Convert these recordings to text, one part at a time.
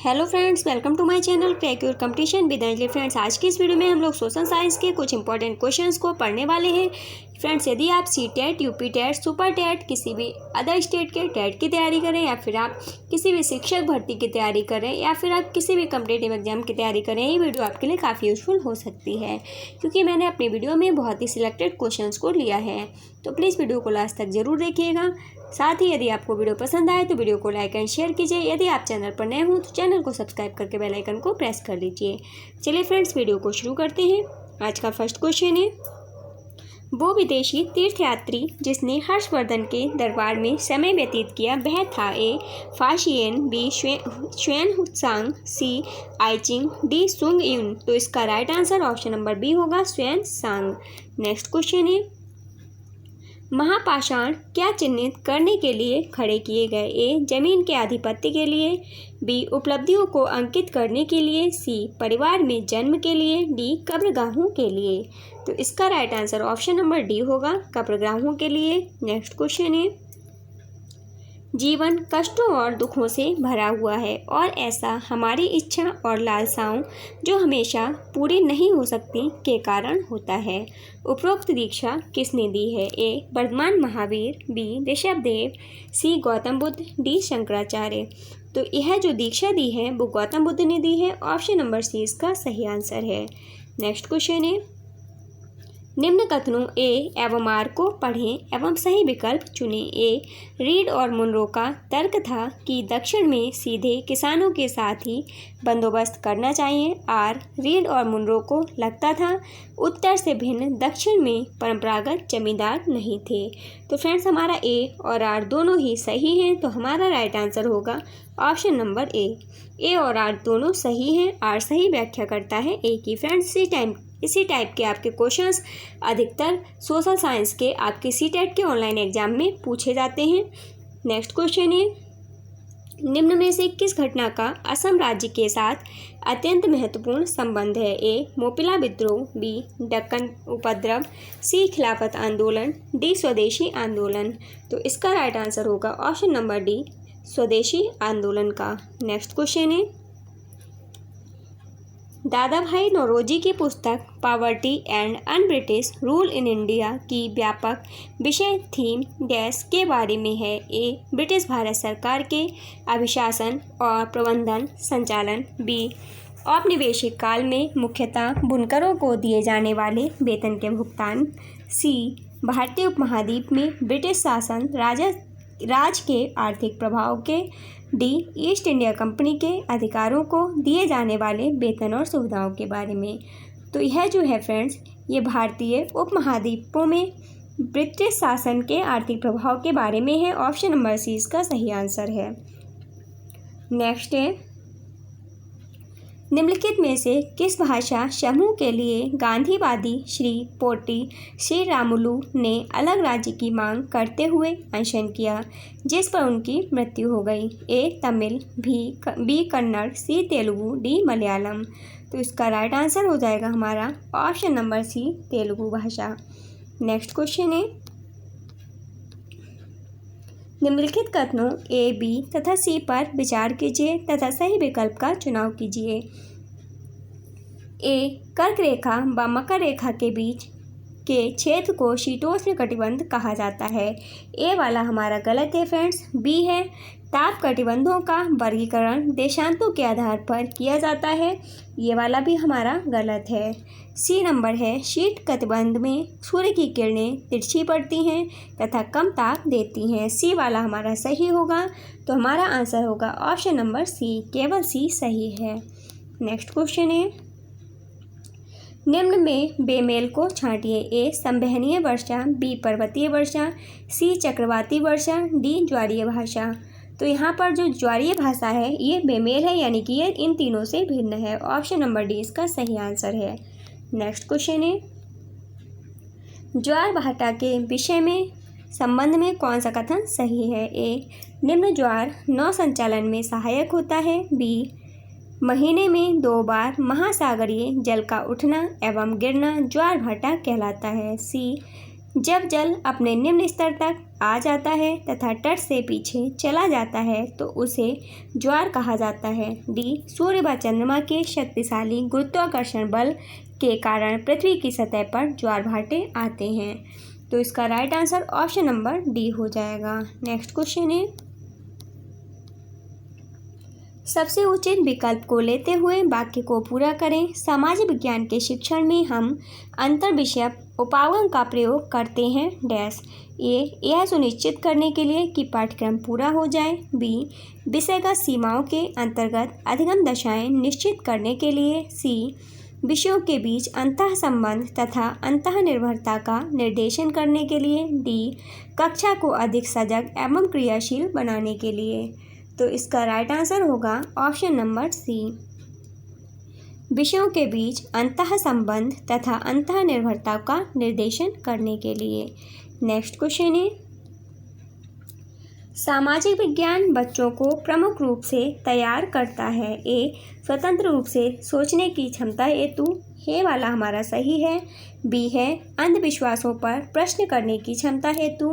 Hello friends, welcome to my channel crack your competition with Anjali. Friends, आज की इस video में हम लोग सोशल साइंस के कुछ इंपॉर्टेंट क्वेश्चंस को पढ़ने वाले हैं। फ्रेंड्स, यदि आप C TET, UP TET, super TET, किसी भी अदर स्टेट के टेट की तैयारी करें, या फिर आप किसी भी शिक्षक भर्ती की तैयारी करें, या फिर आप किसी भी कम्पिटेटिव एग्जाम की तैयारी करें, ये वीडियो आपके लिए काफ़ी यूजफुल हो सकती है, क्योंकि मैंने अपनी वीडियो में बहुत ही सिलेक्टेड क्वेश्चंस को लिया है। तो प्लीज़ वीडियो को लास्ट तक ज़रूर देखिएगा। साथ ही यदि आपको वीडियो पसंद आए तो वीडियो को लाइक एंड शेयर कीजिए। यदि आप चैनल पर नए हो तो चैनल को सब्सक्राइब करके बेल आइकन को प्रेस कर लीजिए। चलिए फ्रेंड्स, वीडियो को शुरू करते हैं। आज का फर्स्ट क्वेश्चन है, वो विदेशी तीर्थयात्री जिसने हर्षवर्धन के दरबार में समय व्यतीत किया वह था? ए फाशियन, बी श्वेन-त्सांग, सी आइचिंग, डी सुंग युन। तो इसका right answer option number B होगा, श्वेन-त्सांग। नेक्स्ट क्वेश्चन है, महापाषाण क्या चिन्हित करने के लिए खड़े किए गए? ए जमीन के आधिपत्य के लिए, बी उपलब्धियों को अंकित करने के लिए, सी परिवार में जन्म के लिए, डी कब्रगाहों के लिए। तो इसका right answer option number D होगा, कब्रगाहों के लिए। नेक्स्ट क्वेश्चन है, जीवन कष्टों और दुखों से भरा हुआ है और ऐसा हमारी इच्छा और लालसाओं जो हमेशा पूरी नहीं हो सकती के कारण होता है। उपरोक्त दीक्षा किसने दी है? ए वर्धमान महावीर, बी ऋषभदेव, सी गौतम बुद्ध, डी शंकराचार्य। तो यह जो दीक्षा दी है वो गौतम बुद्ध ने दी है। ऑप्शन नंबर सी इसका सही आंसर है। नेक्स्ट क्वेश्चन है, निम्न कथनों ए एवं आर को पढ़ें एवं सही विकल्प चुनें। ए रीड और मुनरो का तर्क था कि दक्षिण में सीधे किसानों के साथ ही बंदोबस्त करना चाहिए। आर रीड और मुनरो को लगता था उत्तर से भिन्न दक्षिण में परंपरागत जमींदार नहीं थे। तो फ्रेंड्स, हमारा ए और आर दोनों ही सही हैं, तो हमारा राइट आंसर होगा ऑप्शन नंबर ए और आर दोनों सही हैं। आर सही व्याख्या करता है ए की। फ्रेंड्स, इसी टाइप के आपके क्वेश्चंस अधिकतर सोशल साइंस के आपके सीटेट के ऑनलाइन एग्जाम में पूछे जाते हैं। नेक्स्ट क्वेश्चन है, निम्न में से किस घटना का असम राज्य के साथ अत्यंत महत्वपूर्ण संबंध है? ए मोपिला विद्रोह, बी दक्कन उपद्रव, सी खिलाफत आंदोलन, डी स्वदेशी आंदोलन। तो इसका राइट आंसर होगा ऑप्शन नंबर डी, स्वदेशी आंदोलन का। नेक्स्ट क्वेश्चन है, दादा भाई नौरोजी की पुस्तक poverty and un British rule in India की व्यापक विषय थीम डैश के बारे में है? ए ब्रिटिश भारत सरकार के अभिशासन और प्रबंधन संचालन, बी औपनिवेशिक काल में मुख्यतः बुनकरों को दिए जाने वाले वेतन के भुगतान, सी भारतीय उपमहाद्वीप में ब्रिटिश शासन राज के आर्थिक प्रभाव के, डी ईस्ट इंडिया कंपनी के अधिकारों को दिए जाने वाले वेतन और सुविधाओं के बारे में। तो यह जो है फ्रेंड्स, ये भारतीय उपमहाद्वीपों में ब्रिटिश शासन के आर्थिक प्रभाव के बारे में है। ऑप्शन नंबर सी इसका सही आंसर है। नेक्स्ट है, निम्नलिखित में से किस भाषा समूह के लिए गांधीवादी श्री पोटी श्रीरामुलु ने अलग राज्य की मांग करते हुए अनशन किया जिस पर उनकी मृत्यु हो गई? ए तमिल, बी कन्नड़, सी तेलुगु, डी मलयालम। तो इसका राइट आंसर हो जाएगा हमारा ऑप्शन नंबर सी, तेलुगु भाषा। नेक्स्ट क्वेश्चन है, निम्नलिखित कथनों ए, बी तथा सी पर विचार कीजिए तथा सही विकल्प का चुनाव कीजिए। ए कर्क रेखा व मकर रेखा के बीच के क्षेत्र को शीतोष्ण कटिबंध कहा जाता है। ए वाला हमारा गलत है फ्रेंड्स। बी है ताप कटिबंधों का वर्गीकरण देशांतों के आधार पर किया जाता है। ये वाला भी हमारा गलत है। सी नंबर है शीत कटिबंध में सूर्य की किरणें तिरछी पड़ती हैं तथा कम ताप देती हैं। सी वाला हमारा सही होगा, तो हमारा आंसर होगा ऑप्शन नंबर सी, केवल सी सही है। नेक्स्ट क्वेश्चन है, निम्न में बेमेल को छांटिए। ए संवहनीय वर्षा, बी पर्वतीय वर्षा, सी चक्रवाती वर्षा, डी ज्वारीय भाषा। तो यहाँ पर जो ज्वारीय भाषा है ये बेमेल है, यानी कि ये इन तीनों से भिन्न है। ऑप्शन नंबर डी इसका सही आंसर है। नेक्स्ट क्वेश्चन है, ज्वार भाटा के विषय में संबंध में कौन सा कथन सही है? ए निम्न ज्वार नौ संचालन में सहायक होता है, बी महीने में 2 बार महासागरीय जल का उठना एवं गिरना ज्वार भाटा कहलाता है, सी जब जल अपने निम्न स्तर तक आ जाता है तथा तट से पीछे चला जाता है तो उसे ज्वार कहा जाता है। डी सूर्य व चंद्रमा के शक्तिशाली गुरुत्वाकर्षण बल के कारण पृथ्वी की सतह पर ज्वार भाटे आते हैं। तो इसका right answer option number D हो जाएगा। नेक्स्ट क्वेश्चन है, सबसे उचित विकल्प को लेते हुए वाक्य को पूरा करें। सामाजिक विज्ञान के शिक्षण में हम अंतर विषय उपागम का प्रयोग करते हैं डैश। ए यह सुनिश्चित करने के लिए कि पाठ्यक्रम पूरा हो जाए। बी विषयगत सीमाओं के अंतर्गत अधिगम दशाएं निश्चित करने के लिए। सी विषयों के बीच अंतः संबंध तथा अंतः निर्भरता का निर्देशन करने के लिए। डी कक्षा को अधिक सजग एवं क्रियाशील बनाने के लिए। तो इसका राइट आंसर होगा ऑप्शन नंबर सी, विषयों के बीच अंतः संबंध तथा अंतः निर्भरता का निर्देशन करने के लिए। नेक्स्ट क्वेश्चन है, सामाजिक विज्ञान बच्चों को प्रमुख रूप से तैयार करता है। ए स्वतंत्र रूप से सोचने की क्षमता हेतु, हे वाला हमारा सही है। बी है अंधविश्वासों पर प्रश्न करने की क्षमता हेतु,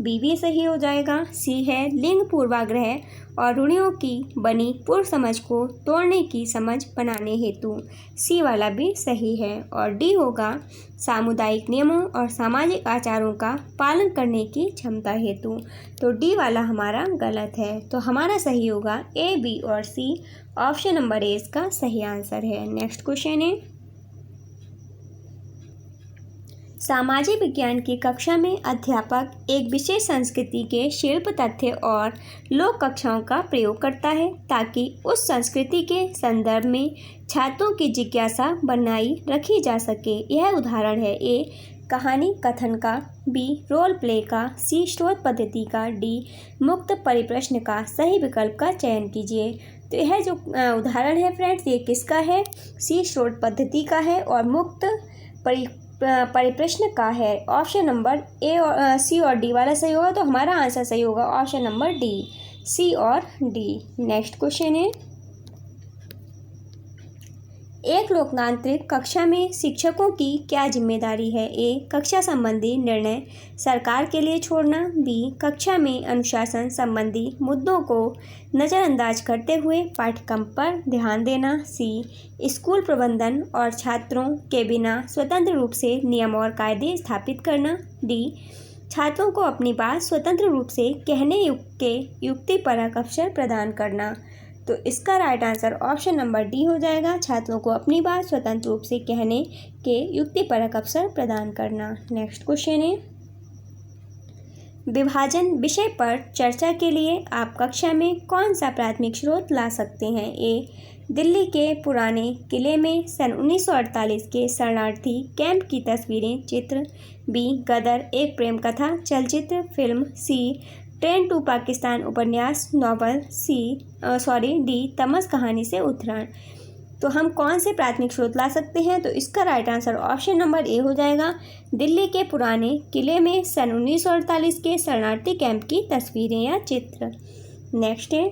बी भी सही हो जाएगा। सी है लिंग पूर्वाग्रह और रूढ़ियों की बनी पूर्व समझ को तोड़ने की समझ बनाने हेतु, सी वाला भी सही है। और डी होगा सामुदायिक नियमों और सामाजिक आचारों का पालन करने की क्षमता हेतु। तो डी वाला हमारा गलत है। तो हमारा सही होगा ए, बी और सी। ऑप्शन नंबर ए इसका सही आंसर है। नेक्स्ट क्वेश्चन है, सामाजिक विज्ञान की कक्षा में अध्यापक एक विशेष संस्कृति के शिल्प तथ्य और लोक कक्षाओं का प्रयोग करता है ताकि उस संस्कृति के संदर्भ में छात्रों की जिज्ञासा बनाई रखी जा सके। यह उदाहरण है। ए कहानी कथन का, बी रोल प्ले का, सी स्रोत पद्धति का, डी मुक्त परिप्रश्न का। सही विकल्प का चयन कीजिए। तो यह जो उदाहरण है फ्रेंड्स, ये किसका है? सी स्रोत पद्धति का है और मुक्त परिप्रश्न का है। ऑप्शन नंबर ए और सी और डी वाला सही होगा। तो हमारा आंसर सही होगा ऑप्शन नंबर डी, सी और डी। नेक्स्ट क्वेश्चन है, एक लोकतांत्रिक कक्षा में शिक्षकों की क्या जिम्मेदारी है? ए कक्षा संबंधी निर्णय सरकार के लिए छोड़ना, बी कक्षा में अनुशासन संबंधी मुद्दों को नज़रअंदाज करते हुए पाठ्यक्रम पर ध्यान देना, सी स्कूल प्रबंधन और छात्रों के बिना स्वतंत्र रूप से नियम और कायदे स्थापित करना, डी छात्रों को अपनी बात स्वतंत्र रूप से कहने के युक्तिपरक अवसर प्रदान करना। तो इसका right answer option number D हो जाएगा, छात्रों को अपनी बात स्वतंत्र रूप से कहने के युक्तिपरक अवसर प्रदान करना। नेक्स्ट क्वेश्चन है, विभाजन विषय पर चर्चा के लिए आप कक्षा में कौन सा प्राथमिक स्रोत ला सकते हैं? ए दिल्ली के पुराने किले में सन 1948 के शरणार्थी कैंप की तस्वीरें चित्र, बी गदर एक प्रेम कथा चलचित्र film, C Train to Pakistan उपन्यास नॉवल, डी तमस कहानी से उद्धरण। तो हम कौन से प्राथमिक स्रोत ला सकते हैं? तो इसका right answer option number A हो जाएगा, दिल्ली के पुराने किले में सन 1948 के शरणार्थी कैंप की तस्वीरें या चित्र। नेक्स्ट है,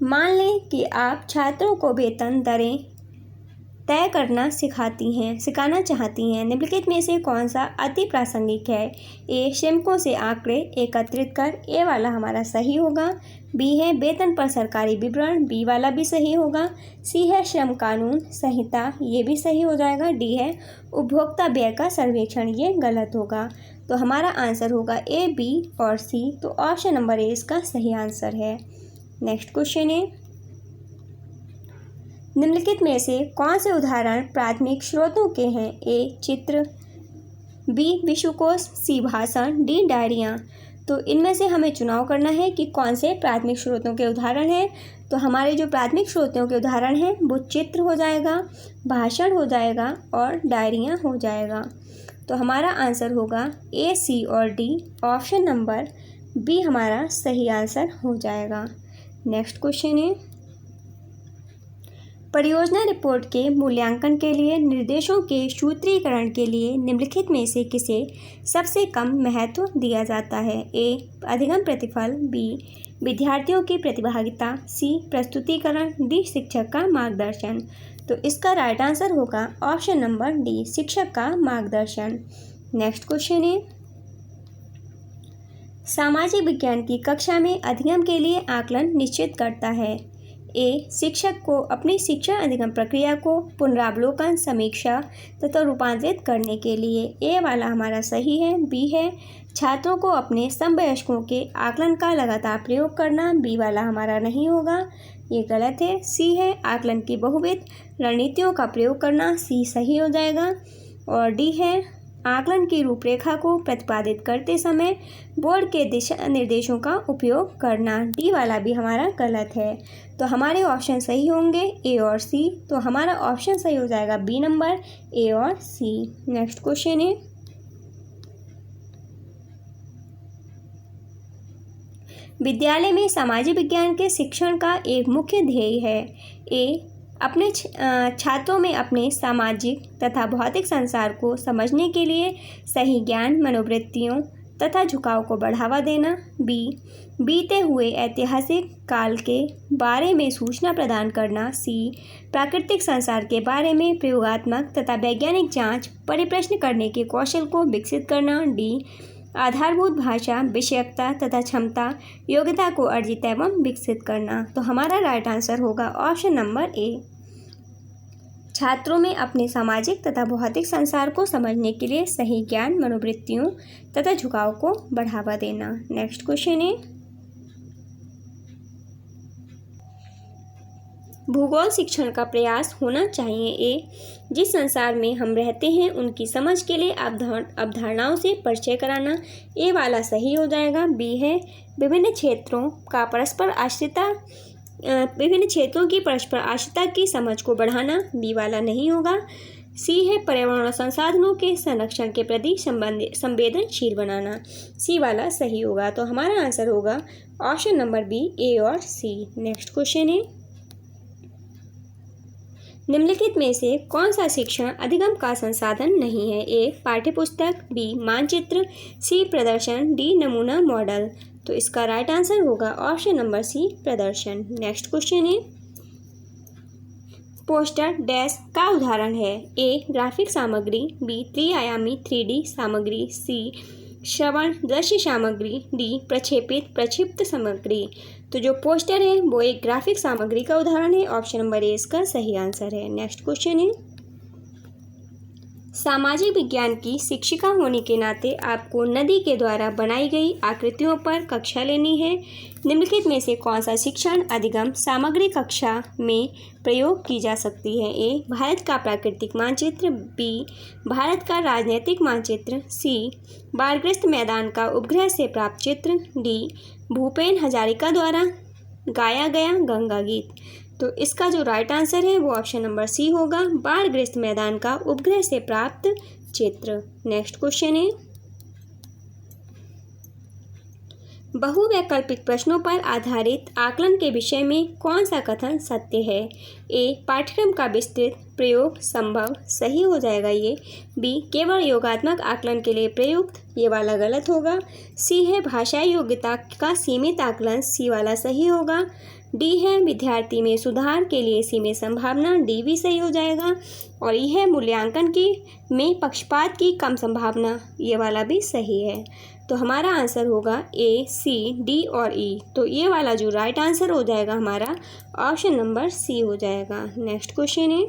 मान लें कि आप छात्रों को वेतन दरें तय करना सिखाना चाहती हैं। निम्नलिखित में से कौन सा अति प्रासंगिक है? ए श्रमिकों से आंकड़े एकत्रित कर, ए वाला हमारा सही होगा। बी है वेतन पर सरकारी विवरण, बी वाला भी सही होगा। सी है श्रम कानून संहिता, ये भी सही हो जाएगा। डी है उपभोक्ता व्यय का सर्वेक्षण, ये गलत होगा। तो हमारा आंसर होगा ए, बी और सी। तो ऑप्शन नंबर ए इसका सही आंसर है। नेक्स्ट क्वेश्चन है, निम्नलिखित में से कौन से उदाहरण प्राथमिक स्रोतों के हैं? ए चित्र, बी विश्वकोश, सी भाषण, डी डायरियाँ। तो इनमें से हमें चुनाव करना है कि कौन से प्राथमिक स्रोतों के उदाहरण हैं। तो हमारे जो प्राथमिक स्रोतों के उदाहरण हैं वो चित्र हो जाएगा, भाषण हो जाएगा और डायरियाँ हो जाएगा। तो हमारा आंसर होगा ए, सी और डी। ऑप्शन नंबर बी हमारा सही आंसर हो जाएगा। नेक्स्ट क्वेश्चन है, परियोजना रिपोर्ट के मूल्यांकन के लिए निर्देशों के सूत्रीकरण के लिए निम्नलिखित में से किसे सबसे कम महत्व दिया जाता है? ए अधिगम प्रतिफल, बी विद्यार्थियों की प्रतिभागिता, सी प्रस्तुतिकरण, डी शिक्षक का मार्गदर्शन। तो इसका राइट आंसर होगा ऑप्शन नंबर डी, शिक्षक का मार्गदर्शन। नेक्स्ट क्वेश्चन है, सामाजिक विज्ञान की कक्षा में अधिगम के लिए आकलन निश्चित करता है। ए, शिक्षक को अपनी शिक्षण अधिगम प्रक्रिया को पुनरावलोकन, समीक्षा तथा रूपांतरित करने के लिए। ए वाला हमारा सही है। बी है, छात्रों को अपने समवयस्कों के आकलन का लगातार प्रयोग करना। बी वाला हमारा नहीं होगा, ये गलत है। सी है, आकलन की बहुविध रणनीतियों का प्रयोग करना। सी सही हो जाएगा। और डी है, आकलन की रूपरेखा को प्रतिपादित करते समय बोर्ड के दिशा निर्देशों का उपयोग करना। डी वाला भी हमारा गलत है। तो हमारे ऑप्शन सही होंगे ए और सी। तो हमारा ऑप्शन सही हो जाएगा बी नंबर, ए और सी। नेक्स्ट क्वेश्चन है, विद्यालय में सामाजिक विज्ञान के शिक्षण का एक मुख्य ध्येय है। ए, अपने छात्रों में अपने सामाजिक तथा भौतिक संसार को समझने के लिए सही ज्ञान, मनोवृत्तियों तथा झुकाव को बढ़ावा देना। बी, बीते हुए ऐतिहासिक काल के बारे में सूचना प्रदान करना। सी, प्राकृतिक संसार के बारे में प्रयोगात्मक तथा वैज्ञानिक जांच, परिप्रश्न करने के कौशल को विकसित करना। डी, आधारभूत भाषा, विषयकता तथा क्षमता, योग्यता को अर्जित एवं विकसित करना। तो हमारा राइट आंसर होगा ऑप्शन नंबर ए, छात्रों में अपने सामाजिक तथा भौतिक संसार को समझने के लिए सही ज्ञान, मनोवृत्तियों तथा झुकाव को बढ़ावा देना। नेक्स्ट क्वेश्चन है, भूगोल शिक्षण का प्रयास होना चाहिए। ए, जिस संसार में हम रहते हैं उनकी समझ के लिए अवधारणाओं से परिचय कराना। ए वाला सही हो जाएगा। बी है, विभिन्न क्षेत्रों की परस्पर आश्रितता की समझ को बढ़ाना। बी वाला नहीं होगा। सी है, पर्यावरण संसाधनों के संरक्षण के प्रति संवेदनशील बनाना। सी वाला सही होगा। तो हमारा आंसर होगा ऑप्शन नंबर बी, ए और सी। नेक्स्ट क्वेश्चन है, निम्नलिखित में से कौन सा शिक्षण अधिगम का संसाधन नहीं है। ए, पाठ्यपुस्तक। बी, मानचित्र। सी, प्रदर्शन। डी, नमूना मॉडल। तो इसका राइट आंसर होगा ऑप्शन नंबर सी, प्रदर्शन। नेक्स्ट क्वेश्चन है, पोस्टर डैश का उदाहरण है। ए, ग्राफिक सामग्री। बी, त्रिआयामी 3D सामग्री। सी, श्रवण दृश्य सामग्री। डी, प्रक्षिप्त सामग्री। तो जो पोस्टर है वो एक ग्राफिक सामग्री का उदाहरण है। ऑप्शन नंबर ए इसका सही आंसर है। नेक्स्ट क्वेश्चन है, सामाजिक विज्ञान की शिक्षिका होने के नाते आपको नदी के द्वारा बनाई गई आकृतियों पर कक्षा लेनी है। निम्नलिखित में से कौन सा शिक्षण अधिगम सामग्री कक्षा में प्रयोग की जा सकती है। ए, भारत का प्राकृतिक मानचित्र। बी, भारत का राजनीतिक मानचित्र। सी, बाढ़ग्रस्त मैदान का उपग्रह से प्राप्त चित्र। डी, भूपेन हजारिका द्वारा गाया गया गंगा गीत। तो इसका जो राइट आंसर है वो ऑप्शन नंबर सी होगा, बाढ़ग्रस्त मैदान का उपग्रह से प्राप्त चित्र। नेक्स्ट क्वेश्चन है, बहुवैकल्पिक प्रश्नों पर आधारित आकलन के विषय में कौन सा कथन सत्य है। ए, पाठ्यक्रम का विस्तृत प्रयोग संभव। सही हो जाएगा ये। बी, केवल योगात्मक आकलन के लिए प्रयुक्त। ये वाला गलत होगा। सी है, भाषाई योग्यता का सीमित आकलन। सी वाला सही होगा। डी है, विद्यार्थी में सुधार के लिए सीमित संभावना। डी भी सही हो जाएगा। और यह है, मूल्यांकन में पक्षपात की कम संभावना। ये वाला भी सही है। तो हमारा आंसर होगा ए, सी, डी और ई। तो ये वाला जो राइट आंसर हो जाएगा हमारा ऑप्शन नंबर सी हो जाएगा। नेक्स्ट क्वेश्चन है,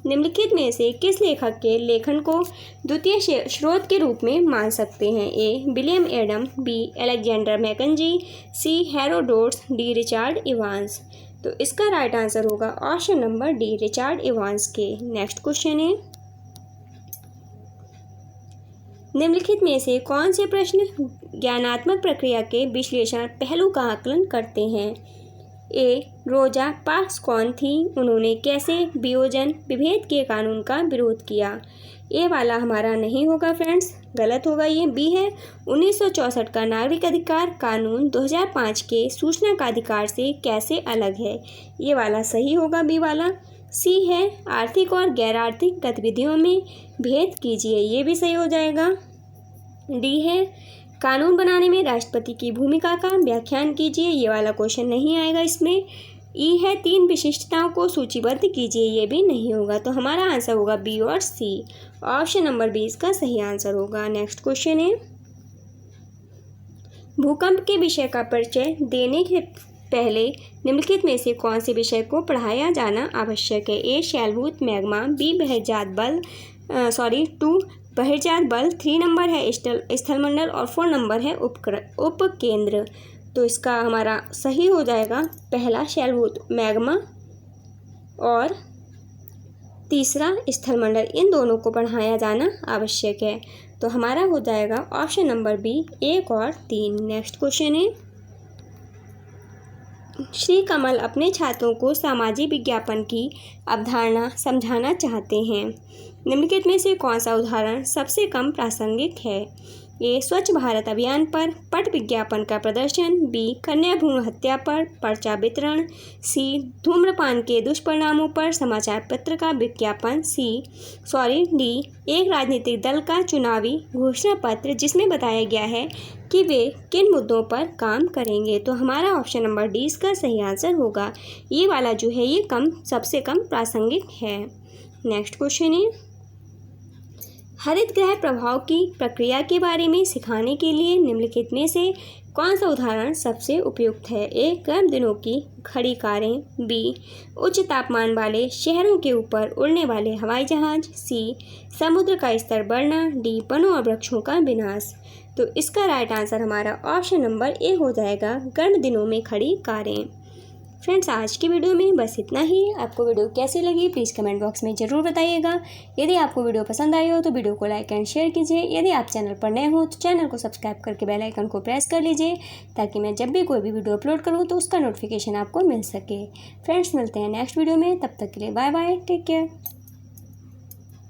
निम्नलिखित में से किस लेखक के लेखन को द्वितीय स्रोत के रूप में मान सकते हैं। A, William Adam. B, Alexander Mackenzie. C, Herodotus. D, Richard Evans. तो इसका राइट आंसर होगा option number D, Richard Evans के। नेक्स्ट क्वेश्चन है, निम्नलिखित में से कौन से प्रश्न ज्ञानात्मक प्रक्रिया के विश्लेषण पहलू का आकलन करते हैं। ए, रोजा पार्क्स कौन थी, उन्होंने कैसे वियोजन विभेद के कानून का विरोध किया। ए वाला हमारा नहीं होगा फ्रेंड्स, गलत होगा ये। बी है, 1964 का नागरिक अधिकार कानून 2005 के सूचना का अधिकार से कैसे अलग है। ये वाला सही होगा, बी वाला। सी है, आर्थिक और गैर आर्थिक गतिविधियों में भेद कीजिए। ये भी सही हो जाएगा। डी है, कानून बनाने में राष्ट्रपति की भूमिका का व्याख्यान कीजिए। ये वाला क्वेश्चन नहीं आएगा इसमें। ई है, 3 विशिष्टताओं को सूचीबद्ध कीजिए। ये भी नहीं होगा। तो हमारा आंसर होगा बी और सी। ऑप्शन नंबर बी इसका सही आंसर होगा। नेक्स्ट क्वेश्चन है, भूकंप के विषय का परिचय देने के पहले निम्नलिखित में से कौन से विषय को पढ़ाया जाना आवश्यक है? ए शैलभूत मैग्मा, बी बहिर्जात बल 2 बहिर्जात बल, 3 नंबर है स्थलमंडल और 4 नंबर है उपकेंद्र। तो इसका हमारा सही हो जाएगा पहला शैलभूत मैग्मा और तीसरा स्थलमंडल, इन दोनों को पढ़ाया जाना आवश्यक है। तो हमारा हो जाएगा ऑप्शन नंबर बी 1 और 3। नेक्स्ट क्वेश्चन है, श्री कमल अपने छात्रों को सामाजिक विज्ञापन की अवधारणा समझाना चाहते हैं। निम्नलिखित में से कौन सा उदाहरण सबसे कम प्रासंगिक है? ए स्वच्छ भारत अभियान पर पट विज्ञापन का प्रदर्शन, बी कन्या भ्रूण हत्या पर पर्चा वितरण, सी धूम्रपान के दुष्परिणामों पर समाचार पत्र का विज्ञापन, डी एक राजनीतिक दल का चुनावी घोषणा पत्र जिसमें बताया गया है कि वे किन मुद्दों पर काम करेंगे। तो हमारा ऑप्शन नंबर डी इसका सही आंसर होगा। ये वाला जो है ये सबसे कम प्रासंगिक है। नेक्स्ट क्वेश्चन है, हरित गृह प्रभाव की प्रक्रिया के बारे में सिखाने के लिए निम्नलिखित में से कौन सा उदाहरण सबसे उपयुक्त है? ए गर्म दिनों की खड़ी कारें, बी उच्च तापमान वाले शहरों के ऊपर उड़ने वाले हवाई जहाज, सी समुद्र का स्तर बढ़ना, डी वनों और वृक्षों का विनाश। तो इसका राइट आंसर हमारा ऑप्शन नंबर ए हो जाएगा, गर्म दिनों में खड़ी कारें। फ्रेंड्स, आज की वीडियो में बस इतना ही। आपको वीडियो कैसी लगी प्लीज़ कमेंट बॉक्स में ज़रूर बताइएगा। यदि आपको वीडियो पसंद आई हो तो वीडियो को लाइक एंड शेयर कीजिए। यदि आप चैनल पर नए हो तो चैनल को सब्सक्राइब करके बेल आइकन को प्रेस कर लीजिए ताकि मैं जब भी कोई भी वीडियो अपलोड करूँ तो उसका नोटिफिकेशन आपको मिल सके। फ्रेंड्स, मिलते हैं नेक्स्ट वीडियो में, तब तक के लिए बाय बाय, टेक केयर।